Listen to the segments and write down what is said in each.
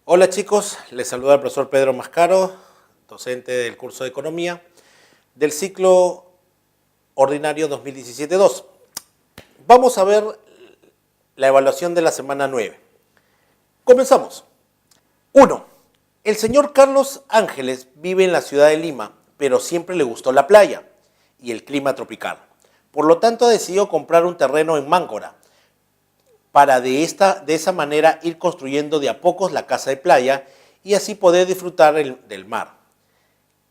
Hola chicos, les saluda el profesor Pedro Mascaro, docente del curso de Economía del ciclo ordinario 2017-2. Vamos a ver la evaluación de la semana 9. Comenzamos. 1. El señor Carlos Ángeles vive en la ciudad de Lima, pero siempre le gustó la playa y el clima tropical. Por lo tanto, decidió comprar un terreno en Máncora para de esa manera ir construyendo de a pocos la casa de playa y así poder disfrutar del mar.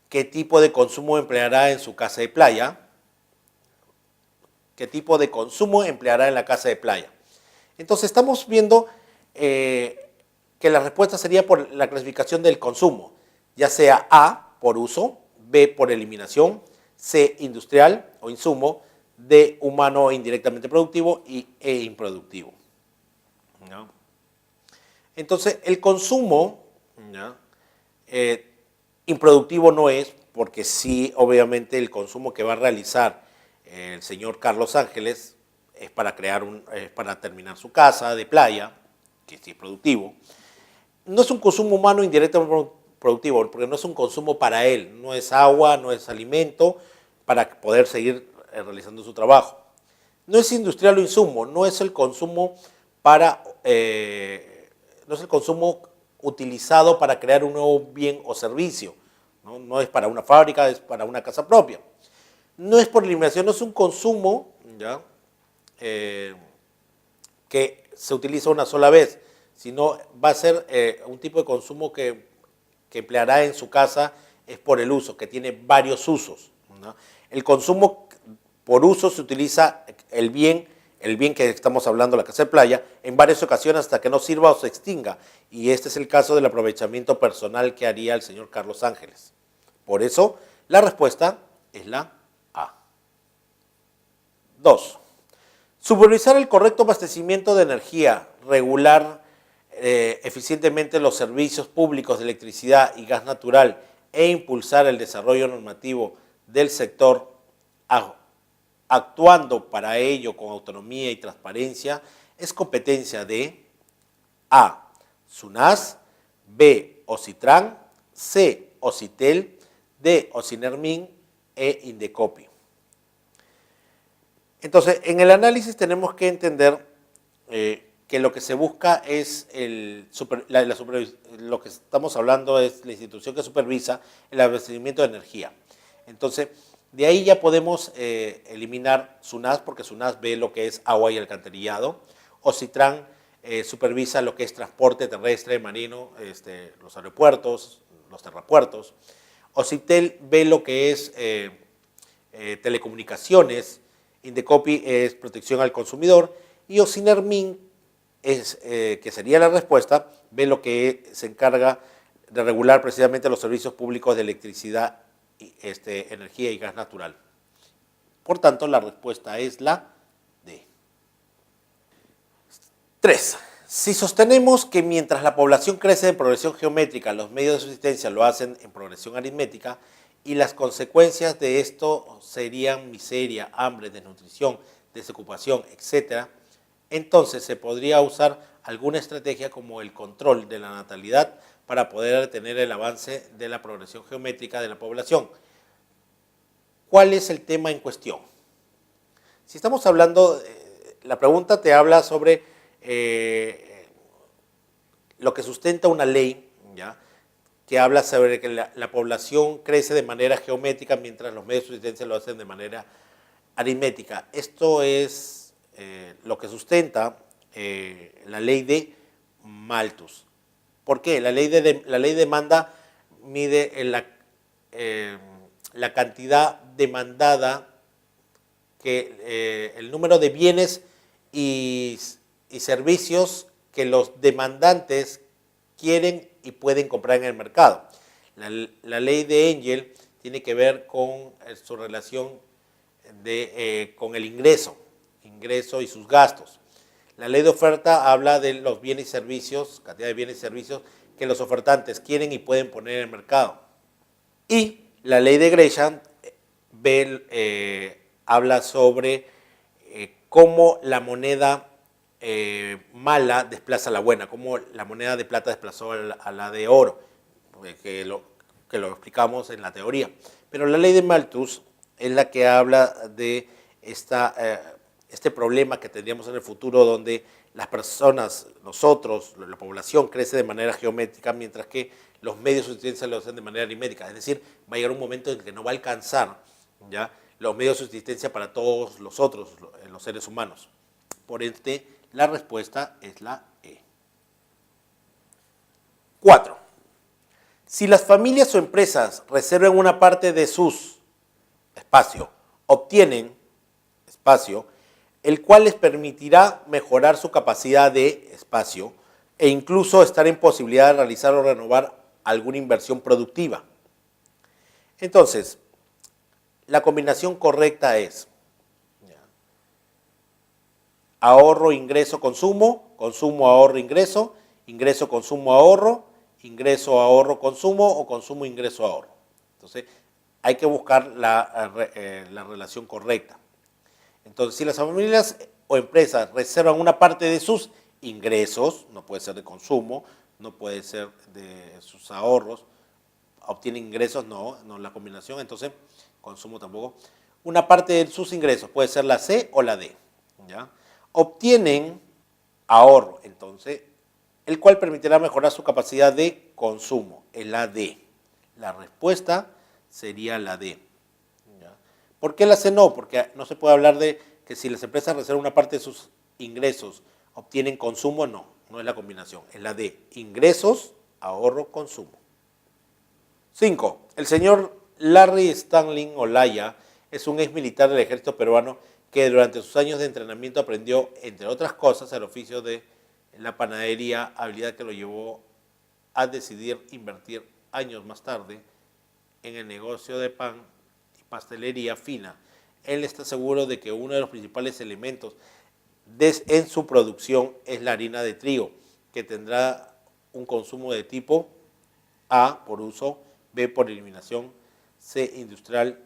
¿Qué tipo de consumo empleará en su casa de playa? ¿Qué tipo de consumo empleará en la casa de playa? Entonces estamos viendo que la respuesta sería por la clasificación del consumo, ya sea A, por uso, B, por eliminación, C, industrial o insumo, D, humano e indirectamente productivo y E, improductivo. ¿No? Entonces, el consumo, ¿no? Improductivo no es, porque sí, obviamente, el consumo que va a realizar el señor Carlos Ángeles es para es para terminar su casa de playa, que sí es productivo. No es un consumo humano indirectamente productivo, porque no es un consumo para él, no es agua, no es alimento, para poder seguir realizando su trabajo. No es industrial o insumo, no es el consumo para, no es el consumo utilizado para crear un nuevo bien o servicio. No es para una fábrica, es para una casa propia. No es por eliminación, no es un consumo, ¿ya? Que se utiliza una sola vez, sino va a ser un tipo de consumo que empleará en su casa es por el uso, que tiene varios usos, ¿no? El consumo por uso se utiliza el bien que estamos hablando, la casa de playa, en varias ocasiones hasta que no sirva o se extinga. Y este es el caso del aprovechamiento personal que haría el señor Carlos Ángeles. Por eso, la respuesta es la A. 2. Supervisar el correcto abastecimiento de energía, regular eficientemente los servicios públicos de electricidad y gas natural e impulsar el desarrollo normativo del sector, actuando para ello con autonomía y transparencia, es competencia de A, SUNAS, B, OCITRAN, C, OCITEL, D, OCINERMIN e INDECOPI. Entonces, en el análisis tenemos que entender que lo que se busca es lo que estamos hablando es la institución que supervisa el abastecimiento de energía. Entonces, de ahí ya podemos eliminar SUNAS, porque SUNAS ve lo que es agua y alcantarillado. OCITRAN supervisa lo que es transporte terrestre, marino, los aeropuertos, los terrapuertos. OCITEL ve lo que es telecomunicaciones. INDECOPI es protección al consumidor. Y OCINERMIN, que sería la respuesta, ve lo que se encarga de regular precisamente los servicios públicos de electricidad, energía y gas natural. Por tanto, la respuesta es la D. 3. Si sostenemos que mientras la población crece en progresión geométrica, los medios de subsistencia lo hacen en progresión aritmética, y las consecuencias de esto serían miseria, hambre, desnutrición, desocupación, etc., entonces se podría usar alguna estrategia como el control de la natalidad para poder detener el avance de la progresión geométrica de la población. ¿Cuál es el tema en cuestión? Si estamos hablando, la pregunta te habla sobre lo que sustenta una ley, ¿ya?, que habla sobre que la población crece de manera geométrica mientras los medios de subsistencia lo hacen de manera aritmética. Esto es lo que sustenta la ley de Malthus. ¿Por qué? La ley de demanda mide la cantidad demandada, el número de bienes y servicios que los demandantes quieren y pueden comprar en el mercado. La ley de Engel tiene que ver con su relación con el ingreso y sus gastos. La ley de oferta habla de los bienes y servicios, cantidad de bienes y servicios que los ofertantes quieren y pueden poner en el mercado. Y la ley de Gresham habla sobre cómo la moneda mala desplaza a la buena, como la moneda de plata desplazó a la de oro, que lo explicamos en la teoría. Pero la ley de Malthus es la que habla de este problema que tendríamos en el futuro, donde las personas, nosotros, la población crece de manera geométrica, mientras que los medios de subsistencia lo hacen de manera aritmética. Es decir, va a llegar un momento en que no va a alcanzar, ¿ya?, los medios de subsistencia para todos los otros, los seres humanos. Por ende, la respuesta es la E. 4. Si las familias o empresas reservan una parte de sus espacio, obtienen espacio, el cual les permitirá mejorar su capacidad de espacio e incluso estar en posibilidad de realizar o renovar alguna inversión productiva. Entonces, la combinación correcta es ahorro, ingreso, consumo, consumo, ahorro, ingreso, ingreso, consumo, ahorro, ingreso, ahorro, consumo o consumo, ingreso, ahorro. Entonces, hay que buscar la relación correcta. Entonces, si las familias o empresas reservan una parte de sus ingresos, no puede ser de consumo, no puede ser de sus ahorros, obtienen ingresos, no la combinación, entonces consumo tampoco. Una parte de sus ingresos puede ser la C o la D, ¿ya? Obtienen ahorro, entonces, el cual permitirá mejorar su capacidad de consumo, es la D. La respuesta sería la D. ¿Ya? ¿Por qué la C no? Porque no se puede hablar de que si las empresas reservan una parte de sus ingresos, obtienen consumo, no es la combinación, es la D. Ingresos, ahorro, consumo. 5. El señor Larry Stanley Olaya es un ex militar del ejército peruano que durante sus años de entrenamiento aprendió, entre otras cosas, el oficio de la panadería, habilidad que lo llevó a decidir invertir años más tarde en el negocio de pan y pastelería fina. Él está seguro de que uno de los principales elementos en su producción es la harina de trigo, que tendrá un consumo de tipo A, por uso, B, por eliminación, C, industrial,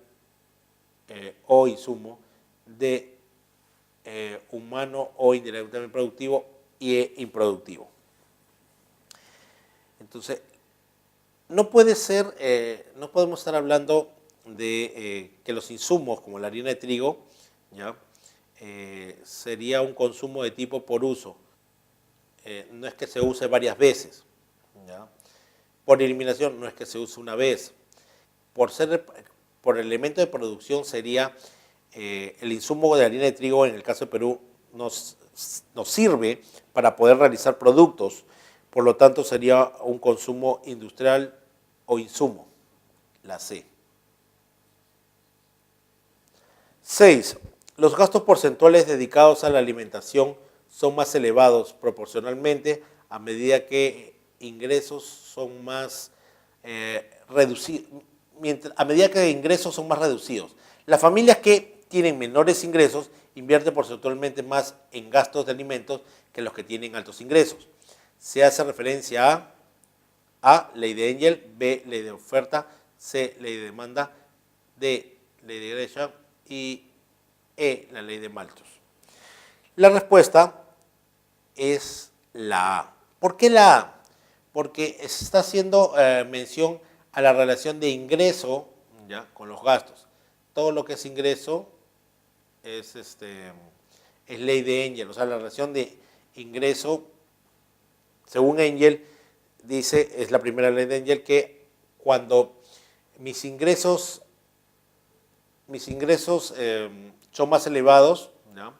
o insumo, D, humano o indirectamente productivo, y E, improductivo. Entonces, no puede ser, no podemos estar hablando de que los insumos, como la harina de trigo, ¿ya?, sería un consumo de tipo por uso. No es que se use varias veces, ¿ya? Por eliminación no es que se use una vez. Por elemento de producción sería el insumo de harina de trigo, en el caso de Perú, nos sirve para poder realizar productos. Por lo tanto, sería un consumo industrial o insumo, la C. 6. Los gastos porcentuales dedicados a la alimentación son más elevados proporcionalmente a medida que ingresos son más reducidos. A medida que ingresos son más reducidos. Las familias que tienen menores ingresos invierten porcentualmente más en gastos de alimentos que los que tienen altos ingresos. Se hace referencia a ley de Engel, B, ley de oferta, C, ley de demanda, D, ley de Gresham y E, la ley de Malthus. La respuesta es la A. ¿Por qué la A? Porque se está haciendo mención a la relación de ingreso, ¿ya?, con los gastos. Todo lo que es ingreso es ley de Engel, o sea, la relación de ingreso, según Engel, dice, es la primera ley de Engel, que cuando mis ingresos son más elevados, ¿ya?,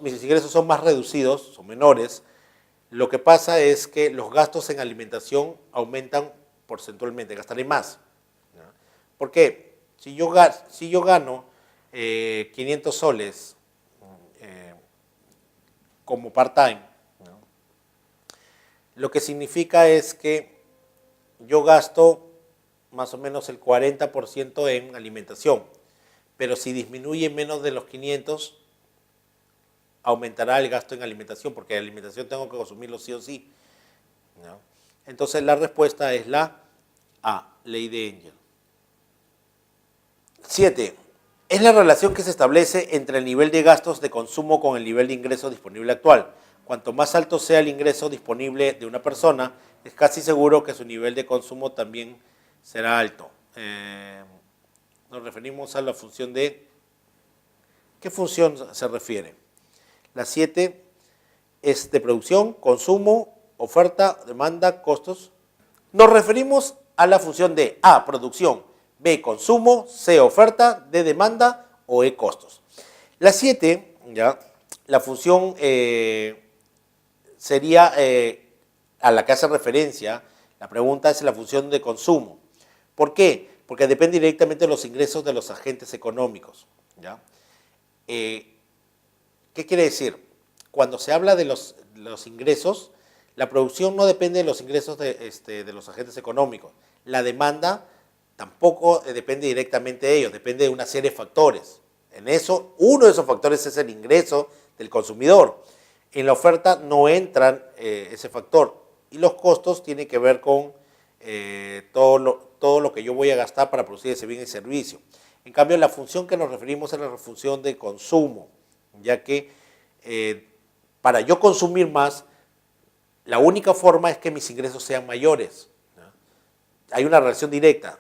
mis ingresos son más reducidos, son menores, lo que pasa es que los gastos en alimentación aumentan porcentualmente, gastaré más, ¿ya? ¿Por qué? Si yo gano 500 soles como part-time, ¿no?, lo que significa es que yo gasto más o menos el 40% en alimentación, pero si disminuye menos de los 500, aumentará el gasto en alimentación, porque la alimentación tengo que consumirlo sí o sí, ¿no? Entonces la respuesta es la A, ley de Engel. 7. Es la relación que se establece entre el nivel de gastos de consumo con el nivel de ingreso disponible actual. Cuanto más alto sea el ingreso disponible de una persona, es casi seguro que su nivel de consumo también será alto. Nos referimos a la función de... ¿Qué función se refiere? La 7 es de producción, consumo, oferta, demanda, costos. Nos referimos a la función de A, producción, B, consumo, C, oferta, D, demanda o E, costos. La 7, ¿ya? La función sería a la que hace referencia, la pregunta es la función de consumo. ¿Por qué? Porque depende directamente de los ingresos de los agentes económicos, ¿ya? ¿Qué quiere decir? Cuando se habla de los ingresos, la producción no depende de los ingresos de los agentes económicos. La demanda tampoco depende directamente de ellos, depende de una serie de factores. En eso, uno de esos factores es el ingreso del consumidor. En la oferta no entra ese factor y los costos tienen que ver con todo lo que yo voy a gastar para producir ese bien y servicio. En cambio, la función que nos referimos es la función de consumo, ya que para yo consumir más, la única forma es que mis ingresos sean mayores, ¿no? Hay una relación directa.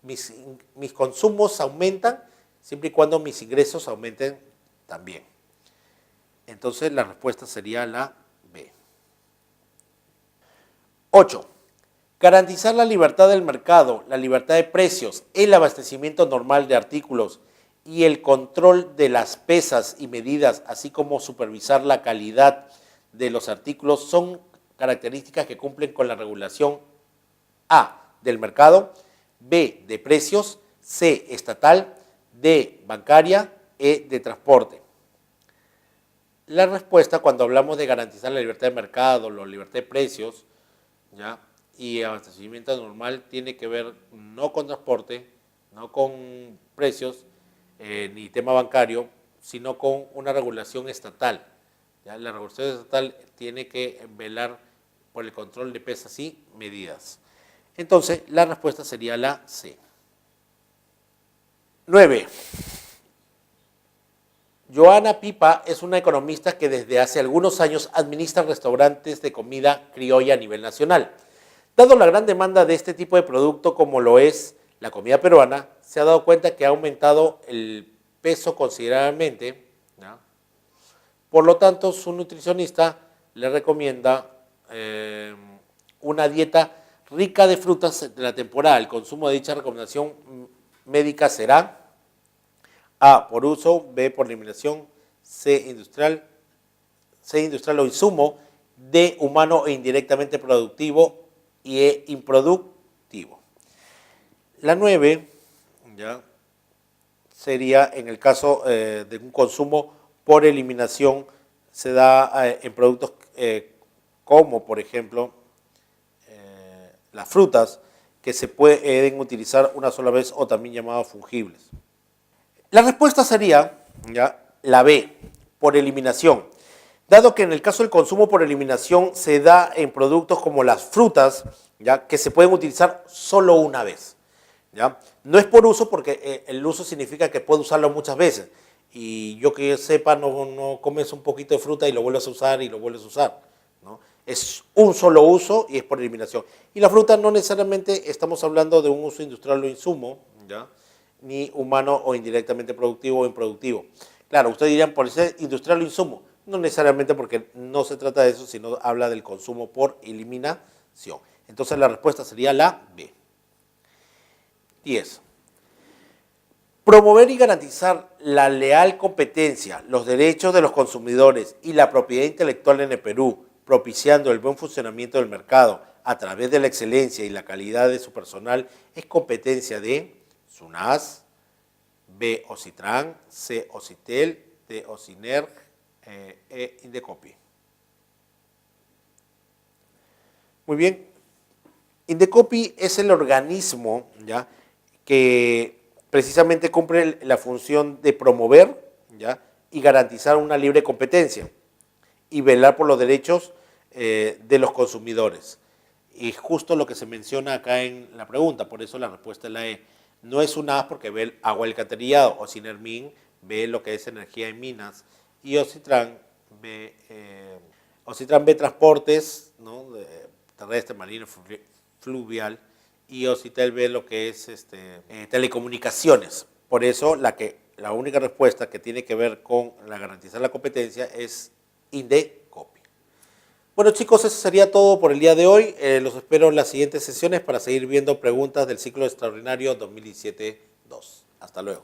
Mis consumos aumentan siempre y cuando mis ingresos aumenten también. Entonces la respuesta sería la B. 8. Garantizar la libertad del mercado, la libertad de precios, el abastecimiento normal de artículos y el control de las pesas y medidas, así como supervisar la calidad de los artículos, son características que cumplen con la regulación A, del mercado, B, de precios, C, estatal, D, bancaria, E, de transporte. La respuesta, cuando hablamos de garantizar la libertad de mercado, la libertad de precios, ¿ya?, y abastecimiento normal, tiene que ver no con transporte, no con precios, ni tema bancario, sino con una regulación estatal. ¿Ya? La regulación estatal tiene que velar por el control de pesas y medidas. Entonces, la respuesta sería la C. 9. Joana Pipa es una economista que desde hace algunos años administra restaurantes de comida criolla a nivel nacional. Dado la gran demanda de este tipo de producto como lo es la comida peruana, se ha dado cuenta que ha aumentado el peso considerablemente, ¿no? Por lo tanto, su nutricionista le recomienda una dieta rica de frutas de la temporada. El consumo de dicha recomendación médica será A, por uso, B, por eliminación, C, industrial o insumo, D, humano e indirectamente productivo y E, improductivo. La 9, ¿ya?, sería en el caso de un consumo por eliminación, se da en productos como, por ejemplo, las frutas, que se pueden utilizar una sola vez o también llamadas fungibles. La respuesta sería, ¿ya?, la B, por eliminación. Dado que en el caso del consumo por eliminación se da en productos como las frutas, ¿ya?, que se pueden utilizar solo una vez, ¿ya? No es por uso, porque el uso significa que puedo usarlo muchas veces. Y yo que sepa, no comes un poquito de fruta y lo vuelves a usar y lo vuelves a usar, ¿no? Es un solo uso y es por eliminación. Y la fruta no necesariamente estamos hablando de un uso industrial o insumo, ¿ya?, ni humano o indirectamente productivo o improductivo. Claro, ustedes dirían, por ser industrial o insumo. No necesariamente, porque no se trata de eso, sino habla del consumo por eliminación. Entonces la respuesta sería la B. 10. Promover y garantizar la leal competencia, los derechos de los consumidores y la propiedad intelectual en el Perú, propiciando el buen funcionamiento del mercado a través de la excelencia y la calidad de su personal, es competencia de SUNAS, B, Ocitran, C, Ocitel, D, Ocinerg, E, Indecopi. Muy bien. Indecopi es el organismo, ¿ya?, que precisamente cumple la función de promover, ¿ya?, y garantizar una libre competencia y velar por los derechos de los consumidores. Y justo lo que se menciona acá en la pregunta, por eso la respuesta es la E. No es UNAS porque ve agua y alcantarillado, o Sinermin ve lo que es energía en minas, y Ocitran ve transportes, ¿no? Terrestre, marino, fluvial, y Ocitel ve lo que es telecomunicaciones. Por eso la única respuesta que tiene que ver con garantizar la competencia es Indecopi. Bueno chicos, eso sería todo por el día de hoy. Los espero en las siguientes sesiones para seguir viendo preguntas del ciclo extraordinario 2017-2. Hasta luego.